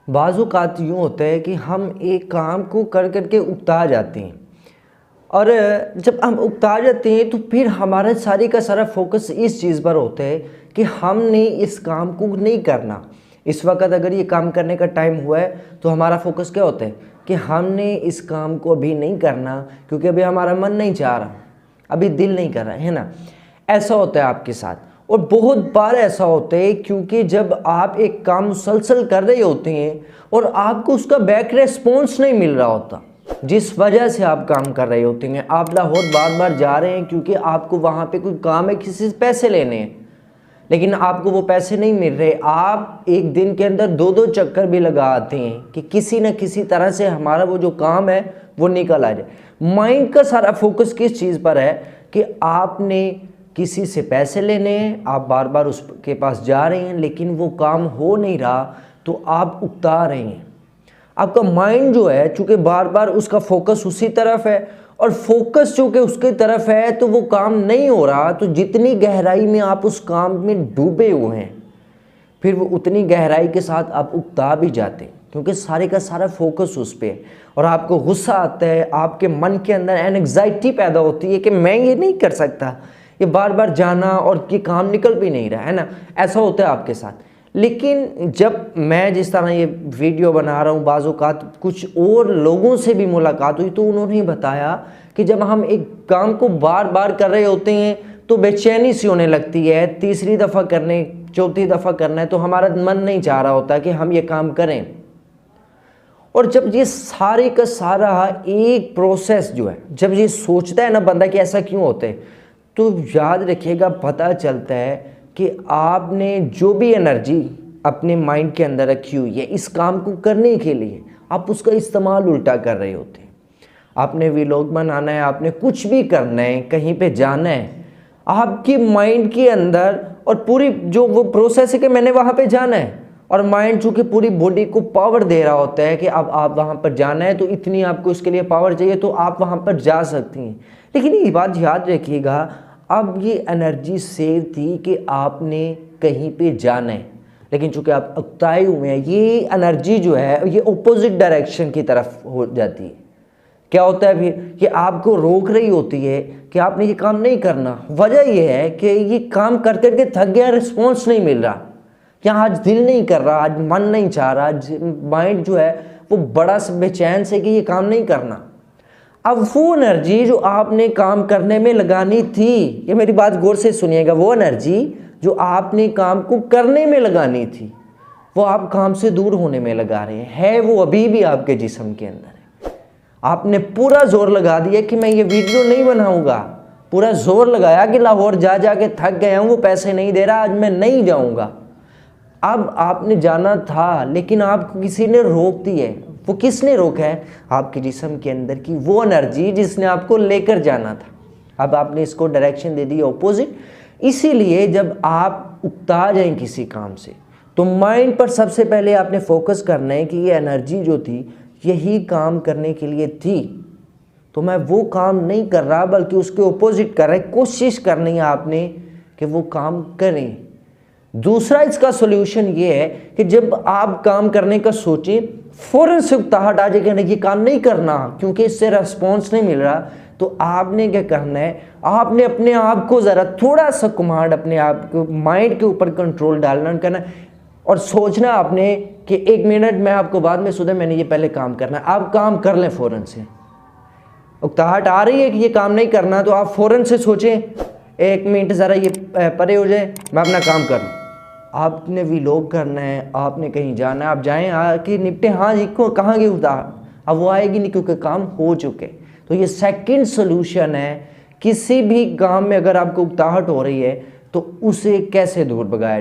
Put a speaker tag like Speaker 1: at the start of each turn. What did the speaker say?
Speaker 1: बाज़-औक़ात यूँ होता है कि हम एक काम को कर कर के उकता जाते हैं और जब हम उकता जाते हैं तो फिर हमारा सारे का सारा फोकस इस चीज़ पर होता है कि हमने इस काम को नहीं करना। इस वक्त अगर ये काम करने का टाइम हुआ है तो हमारा फोकस क्या होता है कि हमने इस काम को अभी नहीं करना, क्योंकि अभी हमारा मन नहीं चाह रहा, अभी दिल नहीं कर रहा है ना। ऐसा होता है आपके साथ, और बहुत बार ऐसा होता है, क्योंकि जब आप एक काम मुसलसल कर रहे होते हैं और आपको उसका बैक रेस्पॉन्स नहीं मिल रहा होता, जिस वजह से आप काम कर रहे होते हैं, आप लाहौर बार बार जा रहे हैं क्योंकि आपको वहाँ पे कोई काम है, किसी से पैसे लेने हैं, लेकिन आपको वो पैसे नहीं मिल रहे। आप एक दिन के अंदर 2-2 चक्कर भी लगा आते हैं कि किसी न किसी तरह से हमारा वो जो काम है वो निकल आ जाए। माइंड का सारा फोकस किस चीज़ पर है कि आपने किसी से पैसे लेने हैं, आप बार बार उसके पास जा रहे हैं लेकिन वो काम हो नहीं रहा, तो आप उकता रहे हैं। आपका माइंड जो है चूँकि बार बार उसका फोकस उसी तरफ है, और फोकस चूँकि उसकी तरफ है तो वो काम नहीं हो रहा, तो जितनी गहराई में आप उस काम में डूबे हुए हैं फिर वो उतनी गहराई के साथ आप उकता भी जाते हैं, क्योंकि सारे का सारा फोकस उस पर है और आपको गुस्सा आता है, आपके मन के अंदर एंग्जाइटी पैदा होती है कि मैं ये नहीं कर सकता, ये बार बार जाना और ये काम निकल भी नहीं रहा है ना। ऐसा होता है आपके साथ। लेकिन जब मैं जिस तरह ये वीडियो बना रहा हूँ, बाज़-औक़ात कुछ और लोगों से भी मुलाकात हुई तो उन्होंने बताया कि जब हम एक काम को बार बार कर रहे होते हैं तो बेचैनी सी होने लगती है, तीसरी दफ़ा करने, चौथी दफ़ा करना है तो हमारा मन नहीं चाह रहा होता कि हम ये काम करें। और जब ये सारे का सारा एक प्रोसेस जो है, जब ये सोचता है ना बंदा कि ऐसा क्यों होता है, तो याद रखिएगा पता चलता है कि आपने जो भी एनर्जी अपने माइंड के अंदर रखी हुई है इस काम को करने के लिए, आप उसका इस्तेमाल उल्टा कर रहे होते हैं। आपने व्लॉग बनाना है, आपने कुछ भी करना है, कहीं पे जाना है, आपकी माइंड के अंदर और पूरी जो वो प्रोसेस है कि मैंने वहाँ पे जाना है, और माइंड चूँकि पूरी बॉडी को पावर दे रहा होता है कि अब आप वहाँ पर जाना है तो इतनी आपको इसके लिए पावर चाहिए, तो आप वहाँ पर जा सकती हैं। लेकिन ये बात याद रखिएगा, अब ये एनर्जी सेव थी कि आपने कहीं पे जाना है, लेकिन चूँकि आप उकताए हुए हैं, ये एनर्जी जो है ये अपोजिट डायरेक्शन की तरफ हो जाती है। क्या होता है फिर, ये आपको रोक रही होती है कि आपने ये काम नहीं करना। वजह ये है कि ये काम कर करके थक गया, रिस्पॉन्स नहीं मिल रहा, या आज दिल नहीं कर रहा, आज मन नहीं चाह रहा, आज माइंड जो है वो बड़ा बेचैन से कि ये काम नहीं करना। अब वो एनर्जी जो आपने काम करने में लगानी थी, ये मेरी बात गौर से सुनिएगा, वो एनर्जी जो आपने काम को करने में लगानी थी वो आप काम से दूर होने में लगा रहे हैं। वो अभी भी आपके जिस्म के अंदर है। आपने पूरा जोर लगा दिया कि मैं ये वीडियो नहीं बनाऊंगा, पूरा जोर लगाया कि लाहौर जा जा के थक गया हूँ, वो पैसे नहीं दे रहा, आज मैं नहीं जाऊँगा। अब आपने जाना था लेकिन आपको किसी ने रोक दी है। वो किसने रोका है? आपके जिस्म के अंदर की वो एनर्जी जिसने आपको लेकर जाना था। अब आपने इसको डायरेक्शन दे दी ऑपोजिट। इसीलिए जब आप उकता जाएं किसी काम से तो माइंड पर सबसे पहले आपने फोकस करना है कि ये एनर्जी जो थी यही काम करने के लिए थी, तो मैं वो काम नहीं कर रहा बल्कि उसके ऑपोजिट कर रहा है। कोशिश करनी है आपने कि वो काम करें। दूसरा इसका सोल्यूशन ये है कि जब आप काम करने का सोचें, फ़ौरन से उकताहट आ जाए कि ये काम नहीं करना क्योंकि इससे रिस्पॉन्स नहीं मिल रहा, तो आपने क्या करना है, आपने अपने आप को ज़रा थोड़ा सा कमांड, अपने आप को माइंड के ऊपर कंट्रोल डालना करना और सोचना आपने कि 1 मिनट मैं आपको बाद में सुधा, मैंने ये पहले काम करना है। आप काम कर लें फ़ौरन से। उकताहट आ रही है कि ये काम नहीं करना, तो आप फ़ौरन से सोचें 1 मिनट ज़रा ये परे हो जाए, मैं अपना काम कर लूँ। आपने व्लॉग करना है, आपने कहीं जाना है, आप जाएं, आके निपटे, हाँ जी को कहाँ गई उकताहट, अब वो आएगी नहीं क्योंकि काम हो चुके। तो ये सेकंड सोल्यूशन है, किसी भी काम में अगर आपको उकताहट हो रही है तो उसे कैसे दूर भगाया